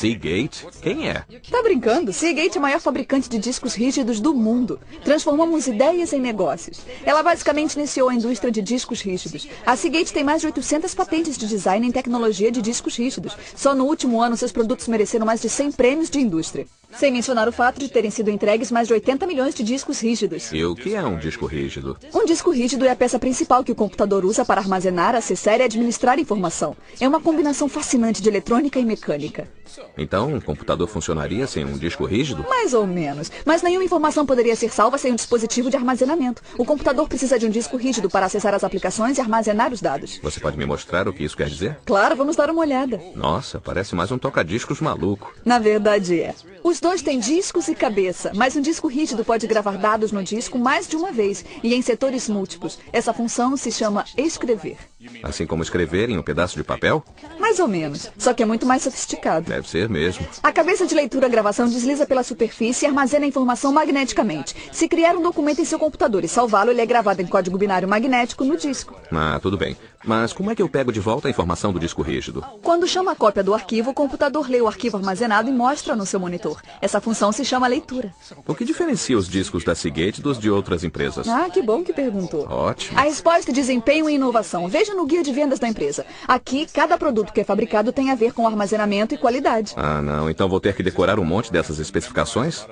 Seagate? Quem é? Tá brincando? Seagate é a maior fabricante de discos rígidos do mundo. Transformamos ideias em negócios. Ela basicamente iniciou a indústria de discos rígidos. A Seagate tem mais de 800 patentes de design em tecnologia de discos rígidos. Só no último ano, seus produtos mereceram mais de 100 prêmios de indústria. Sem mencionar o fato de terem sido entregues mais de 80 milhões de discos rígidos. E o que é um disco rígido? Um disco rígido é a peça principal que o computador usa para armazenar, acessar e administrar informação. É uma combinação fascinante de eletrônica e mecânica. Então, um computador funcionaria sem um disco rígido? Mais ou menos. Mas nenhuma informação poderia ser salva sem um dispositivo de armazenamento. O computador precisa de um disco rígido para acessar as aplicações e armazenar os dados. Você pode me mostrar o que isso quer dizer? Claro, vamos dar uma olhada. Nossa, parece mais um toca-discos maluco. Na verdade é. Os dois têm discos e cabeça, mas um disco rígido pode gravar dados no disco mais de uma vez e em setores múltiplos. Essa função se chama escrever. Assim como escrever em um pedaço de papel? Mais ou menos, só que é muito mais sofisticado. Deve ser mesmo. A cabeça de leitura-gravação desliza pela superfície e armazena a informação magneticamente. Se criar um documento em seu computador e salvá-lo, ele é gravado em código binário magnético no disco. Ah, tudo bem. Mas como é que eu pego de volta a informação do disco rígido? Quando chama a cópia do arquivo, o computador lê o arquivo armazenado e mostra no seu monitor. Essa função se chama leitura. O que diferencia os discos da Seagate dos de outras empresas? Ah, que bom que perguntou. Ótimo. A resposta é desempenho e inovação. Veja no guia de vendas da empresa. Aqui, cada produto que é fabricado tem a ver com armazenamento e qualidade. Ah, não. Então vou ter que decorar um monte dessas especificações?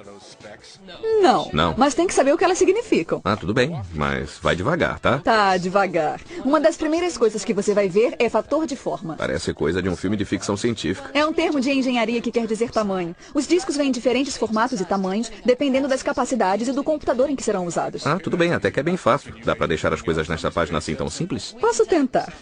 Não. Mas tem que saber o que elas significam. Ah, tudo bem. Mas vai devagar, tá? Tá, devagar. Uma das primeiras coisas que você vai ver é fator de forma. Parece coisa de um filme de ficção científica. É um termo de engenharia que quer dizer tamanho. Os discos vêm em diferentes formatos e tamanhos, dependendo das capacidades e do computador em que serão usados. Ah, tudo bem. Até que é bem fácil. Dá pra deixar as coisas nesta página assim tão simples? Posso tentar.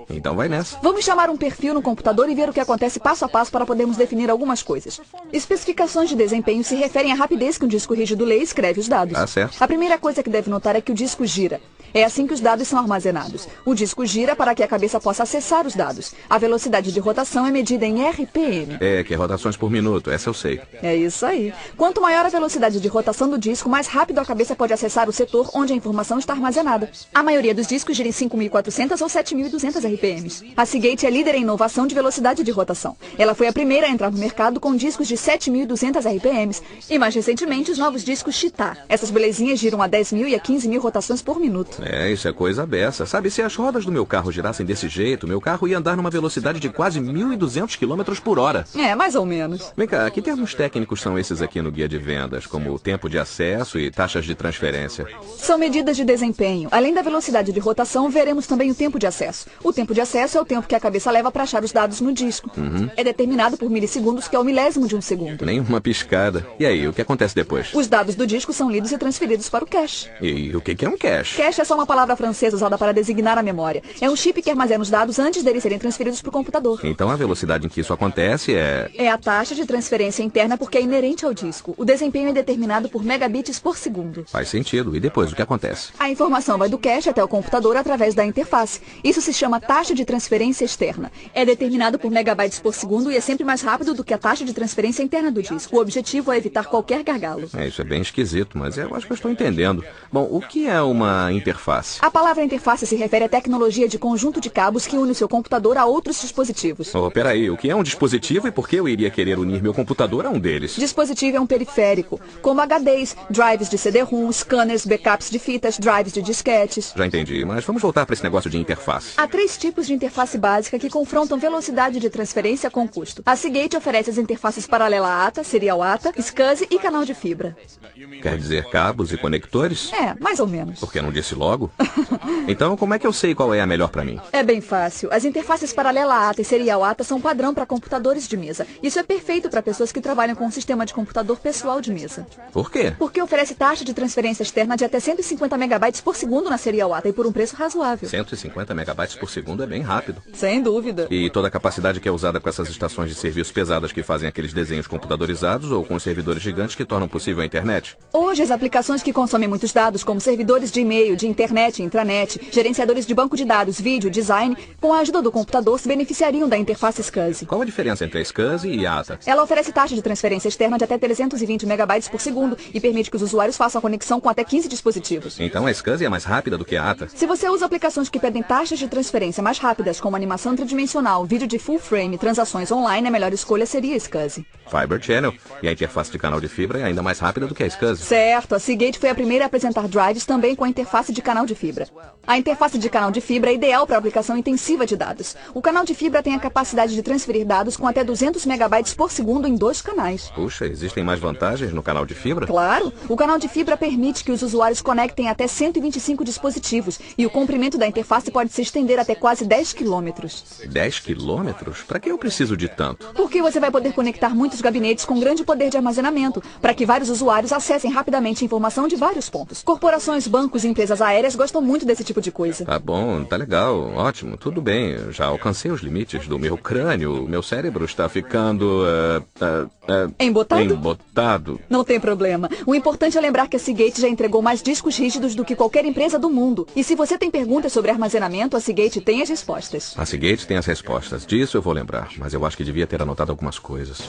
Então vai nessa. Vamos chamar um perfil no computador e ver o que acontece passo a passo para podermos definir algumas coisas. Especificações de desempenho se referem à rapidez que um disco rígido lê e escreve os dados. Ah, certo. A primeira coisa que deve notar é que o disco gira. É assim que os dados são armazenados. O disco gira para que a cabeça possa acessar os dados. A velocidade de rotação é medida em RPM. É, que é rotações por minuto. Essa eu sei. É isso aí. Quanto maior a velocidade de rotação do disco, mais rápido a cabeça pode acessar o setor onde a informação está armazenada. A maioria dos discos gira em 5.400 ou 7.200 RPMs. A Seagate é líder em inovação de velocidade de rotação. Ela foi a primeira a entrar no mercado com discos de 7.200 RPMs e, mais recentemente, os novos discos Cheetah. Essas belezinhas giram a 10.000 e a 15.000 rotações por minuto. É, isso é coisa beça. Sabe, se as rodas do meu carro girassem desse jeito, meu carro ia andar numa velocidade de quase 1.200 km por hora. É, mais ou menos. Vem cá, que termos técnicos são esses aqui no guia de vendas, como tempo de acesso e taxas de transferência? São medidas de desempenho. Além da velocidade de rotação, veremos também o tempo de acesso. O tempo de acesso é o tempo que a cabeça leva para achar os dados no disco. É determinado por milissegundos, que é o milésimo de um segundo. Nem uma piscada. E aí, o que acontece depois? Os dados do disco são lidos e transferidos para o cache. E o que é um cache? Cache é só uma palavra francesa usada para designar a memória. É um chip que armazena os dados antes deles serem transferidos para o computador. Então a velocidade em que isso acontece é... É a taxa de transferência interna porque é inerente ao disco. O desempenho é determinado por megabits por segundo. Faz sentido. E depois, o que acontece? A informação vai do cache até o computador através da interface. Isso se chama taxa de transferência externa. É determinado por megabytes por segundo e é sempre mais rápido do que a taxa de transferência interna do disco. O objetivo é evitar qualquer gargalo. Isso é bem esquisito, mas eu acho que eu estou entendendo. Bom, o que é uma interface? A palavra interface se refere à tecnologia de conjunto de cabos que une o seu computador a outros dispositivos. Oh, peraí, o que é um dispositivo e por que eu iria querer unir meu computador a um deles? Dispositivo é um periférico, como HDs, drives de CD-ROM, scanners, backups de fitas, drives de disquetes. Já entendi, mas vamos voltar para esse negócio de interface. Há 3 tipos de interface básica que confrontam velocidade de transferência com custo. A Seagate oferece as interfaces paralela ATA, serial ATA, SCSI e canal de fibra. Quer dizer cabos e conectores? É, mais ou menos. Por que não disse logo? Então, como é que eu sei qual é a melhor para mim? É bem fácil. As interfaces paralela ATA e serial ATA são padrão para computadores de mesa. Isso é perfeito para pessoas que trabalham com um sistema de computador pessoal de mesa. Por quê? Porque oferece taxa de transferência externa de até 150 megabytes por segundo na serial ATA e por um preço razoável. 150 megabytes por segundo é bem rápido. Sem dúvida. E toda a capacidade que é usada com essas estações de serviço pesadas que fazem aqueles desenhos computadorizados ou com os servidores gigantes que tornam possível a internet? Hoje, as aplicações que consomem muitos dados, como servidores de e-mail, de internet, intranet, gerenciadores de banco de dados, vídeo, design, com a ajuda do computador, se beneficiariam da interface SCSI. Qual a diferença entre a SCSI e a ATA? Ela oferece taxa de transferência externa de até 320 megabytes por segundo e permite que os usuários façam a conexão com até 15 dispositivos. Então a SCSI é mais rápida do que a ATA? Se você usa aplicações que pedem taxas de transferência transferência mais rápidas, como animação tridimensional, vídeo de full frame, transações online, a melhor escolha seria a SCSI. Fiber Channel. E a interface de canal de fibra é ainda mais rápida do que a SCSI. Certo, a Seagate foi a primeira a apresentar drives também com a interface de canal de fibra. A interface de canal de fibra é ideal para aplicação intensiva de dados. O canal de fibra tem a capacidade de transferir dados com até 200 megabytes por segundo em 2 canais. Puxa, existem mais vantagens no canal de fibra? Claro, o canal de fibra permite que os usuários conectem até 125 dispositivos e o comprimento da interface pode se estender até quase 10 quilômetros. 10 quilômetros? Para que eu preciso de tanto? Porque você vai poder conectar muitos gabinetes com grande poder de armazenamento, para que vários usuários acessem rapidamente informação de vários pontos. Corporações, bancos e empresas aéreas gostam muito desse tipo de coisa. Tá bom, tá legal, ótimo, tudo bem. Eu já alcancei os limites do meu crânio. Meu cérebro está ficando... Embotado? Não tem problema. O importante é lembrar que a Seagate já entregou mais discos rígidos do que qualquer empresa do mundo. E se você tem perguntas sobre armazenamento, a Seagate tem as respostas. A Seagate tem as respostas. Disso eu vou lembrar, mas eu acho que devia ter anotado algumas coisas.